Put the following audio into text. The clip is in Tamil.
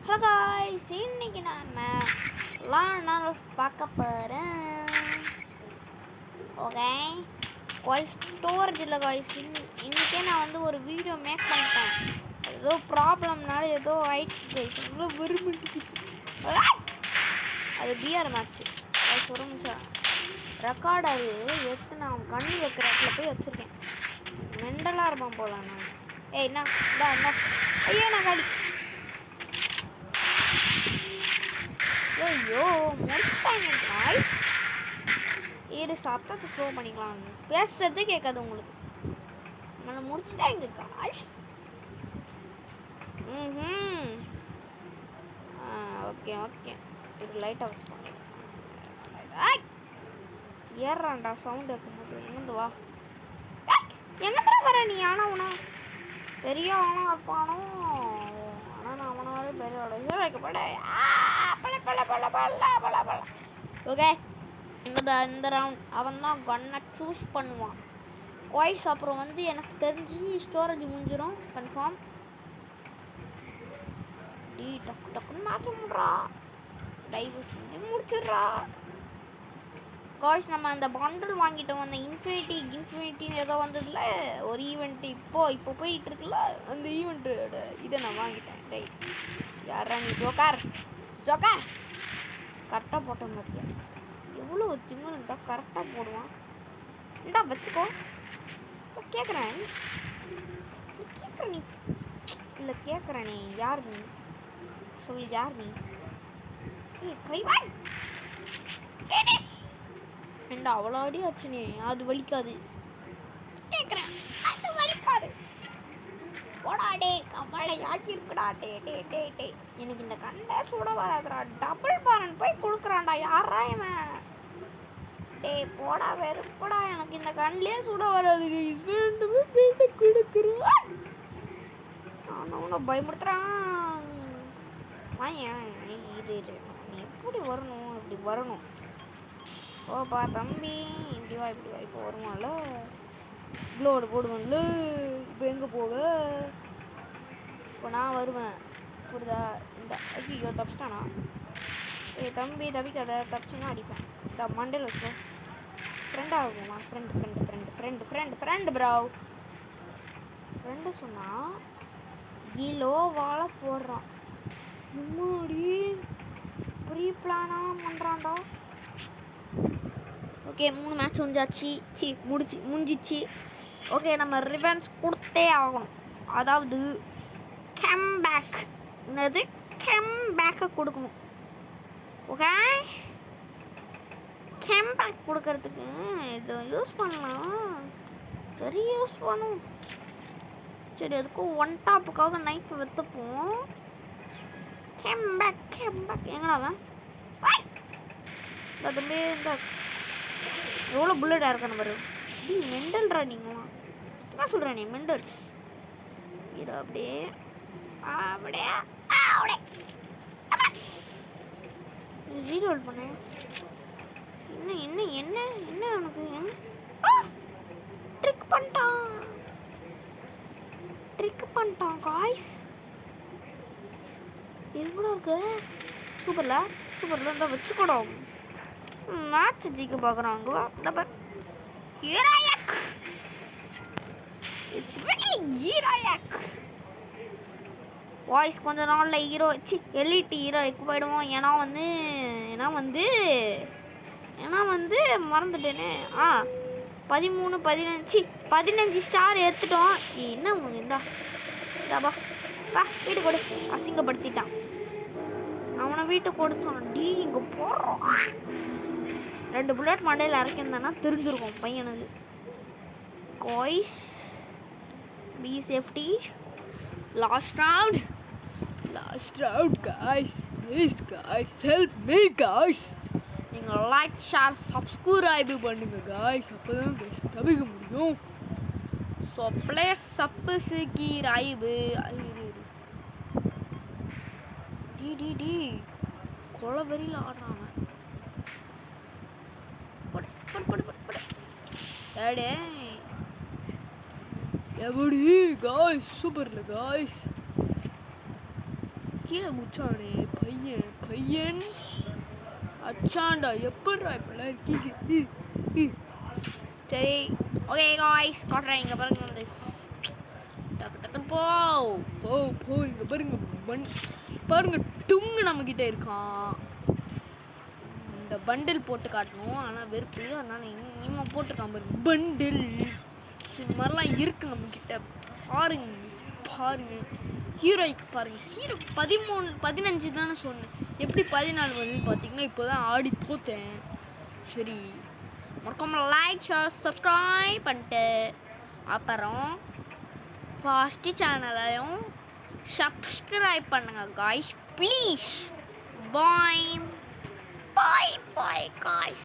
ஹலோ காய்ஸ், இன்னைக்கு நாம லார்னல்ஸ் பார்க்க போகிறோம். ஓகே காய்ஸ், ஸ்டோரேஜ் இல்லை காய்ஸ். இன்றைக்கே நான் வந்து ஒரு வீடியோ மேக் பண்ணிட்டேன். ஏதோ ப்ராப்ளம்னால ஏதோ ஆயிடுச்சு காய்ஸ். அவ்வளோ வருமாட்டுக்கிட்டு அது பிஆர் மேட்ச்சு காய்ஸ். ஒரு நிமிஷம் ரெக்கார்டு அது எடுத்து நான் கண்ணி வைக்கிற இடத்துல போய் வச்சுருக்கேன். மெண்டலாக இருப்பான் போல நான். என்ன என்ன ஐயோ நான் காடி. ஐயோ முடிச்சுட்டாங்க காய்ஸ். இது சத்தத்தை ஸ்லோ பண்ணிக்கலாம், பேசுறது கேட்காது உங்களுக்கு. நம்மளை முடிச்சுட்டாங்க காய்ஸ். ஓகே ஓகே, இது லைட்டாக வச்சுக்கோங்க. ஏறான்டா சவுண்ட் வைக்கும்போது. எங்கேருந்து வா, எங்கே வர நீ? ஆனால் அவனா பெரிய அவனா இருப்பானோ? ஆனால் நான் அவனாலே பெரிய வைக்கப்பட. ஓகே, இந்த ரவுண்ட் அவன் தான் கன்னை சூஸ் பண்ணுவான் காய்ஸ். அப்புறம் வந்து எனக்கு தெரிஞ்சு ஸ்டோரேஜ் முடிஞ்சிடும் கன்ஃபார்ம். டக்கு டக்குன்னு மேட்ச் முடிறா, டைவ் செஞ்சு முடிச்சிடுறா காய்ஸ். நம்ம அந்த பண்டில் வாங்கிட்டோம், அந்த இன்ஃபினிட்டின்னு ஏதோ வந்ததுல ஒரு ஈவெண்ட்டு இப்போ போயிட்டு இருக்குல்ல, அந்த ஈவெண்ட்டோட இதை நான் வாங்கிட்டேன். டை யாரா நீ? ஜோக்கர் கரெக்டாக போட்டோம் பார்த்தியா? எவ்வளோ திமிரு இருந்தால் கரெக்டாக போடுவான். இந்தா வச்சுக்கோ. கேட்குறேன் நீ இல்லை, கேட்குறேன் நீ யார்? நீ சொல்லி யார் நீ? கைவாய் ஏண்டா அவ்வளோ அடி ஆச்சுனே, அது வலிக்காது. கேட்குறேன், அது வலிக்காது. போடா டே, கவலை ஆக்கிருக்குடா. டே எனக்கு இந்த கண்டே சுட வராதுடா. டபுள் பாரன் போய் கொடுக்குறான்டா. யாரா இவன்? டே போடா, வெறுப்படா. எனக்கு இந்த கண்ணிலே சுட வராது. ரெண்டுமே கேட்டு கொடுக்குறான். நான் பயமுடுத்துறான். இது நீ எப்படி வரணும்? இப்படி வரணும். ஓப்பா தம்பி, இப்படி வா இப்போ வருவான்ல, க்ளோடு போடுவான்ல. இப்போ எங்கே போக? இப்போ நான் வருவேன், புரியுதா? இந்த ஐயோ தப்பிச்சிட்டானா? தம்பி தப்பிக்காத, தப்பிச்சுன்னா அடிப்பேன். இந்த மண்டையில் வச்சோ. ஃப்ரெண்டாக இருக்குமா? ஃப்ரெண்டு ப்ராவ். ஃப்ரெண்டு சொன்னால் கிலோ வாழை போடுறான். முன்னாடி ப்ரீ பிளானாக பண்ணுறான்டா. ஓகே, 3 மேட்ச் முடிஞ்சிச்சு. ஓகே, நம்ம ரிவென்ஸ் கொடுத்தே ஆகணும். அதாவது கம்பேக், என்னது கம்பேக்கை கொடுக்கணும். ஓகே, கம்பேக் கொடுக்கறதுக்கு இதை யூஸ் பண்ணலாம். சரி யூஸ் பண்ணும். சரி, அதுக்கும் ஒன் டாப்புக்காக நைஃப் வைத்துப்போம். கம்பேக் எங்கடா அவன்? தம்பி இந்த எவ்வளோ புல்லட் இருக்கா நம்பரு? மெண்டல்ரா நீங்களாம். என்ன சொல்கிறேன் நீ? மெண்டல்ஸ் இது அப்படியே ரீரோல் பண்ணேன். என்ன உனக்கு? ட்ரிக் பண்ணிட்டான் காய்ஸ். எவ்வளோ இருக்கு? சூப்பரில் இருந்தால் வச்சுக்கூடும். மேட்ச் ஜிக்க பார்க்குறாங்க. இந்த வாய்ஸ் கொஞ்ச நாளில் ஹீரோ எலிட் ஹீரோக்கு போயிடுவோம். ஏன்னா வந்து மறந்துட்டேனே. 15 ஸ்டார் எடுத்துட்டோம். என்ன உனக்கு? இந்தாப்பா வா, வீட்டுக்கு கொடு. அசிங்கப்படுத்திட்டான் அவனை. வீட்டுக்கு கொடுத்தான். இங்கே போடுறோம். 2 புல்லட் மண்டையில் இறக்கிருந்தானா தெரிஞ்சிருக்கும் பையனுக்கு. Guys, be safety. Last round guys. Please guys, help me guys. நீங்கள் லைக், ஷேர், சப்ஸ்கிரைப் பண்ணுங்க காய்ஸ். அப்போ தான் காய்ஸ் தவிக்க முடியும். So please subscribe. டி கொலவெறியில் ஆடுறாங்க. எப்படி காய்ஸ்? சூப்பர்ல காய்ஸ். கீழே குச்சானே பையன் பையன் அச்சாண்டா எப்படா இப்பெல்லாம் இருக்கீங்க. சரி ஓகே காய்ஸ் காட்டுறேன் இங்கே பாருங்க வந்து டக்கு டக்குன்னு போ. போ இங்கே பாருங்க பாருங்க டுங்கு நம்மக்கிட்ட இருக்கான். இந்த பண்டில் போட்டு காட்டணும் ஆனால் வெறுப்பு, அதனால் இவன் போட்டுருக்கான் பாருங்க பண்டில். இது மாதிரிலாம் இருக்குது நம்மக்கிட்ட. பாருங்க ஹீரோய்க்கு பாருங்கள். ஹீரோ 15 தானே சொன்னேன், எப்படி 14 வந்து பார்த்தீங்கன்னா இப்போ தான் ஆடி தோத்தேன். சரி மறக்காம லைக் ஷேர் சப்ஸ்கிரைப் பண்ணிட்டு அப்புறம் ஃபாஸ்ட்டு சேனலையும் சப்ஸ்கிரைப் பண்ணுங்க guys please. Bye bye bye guys.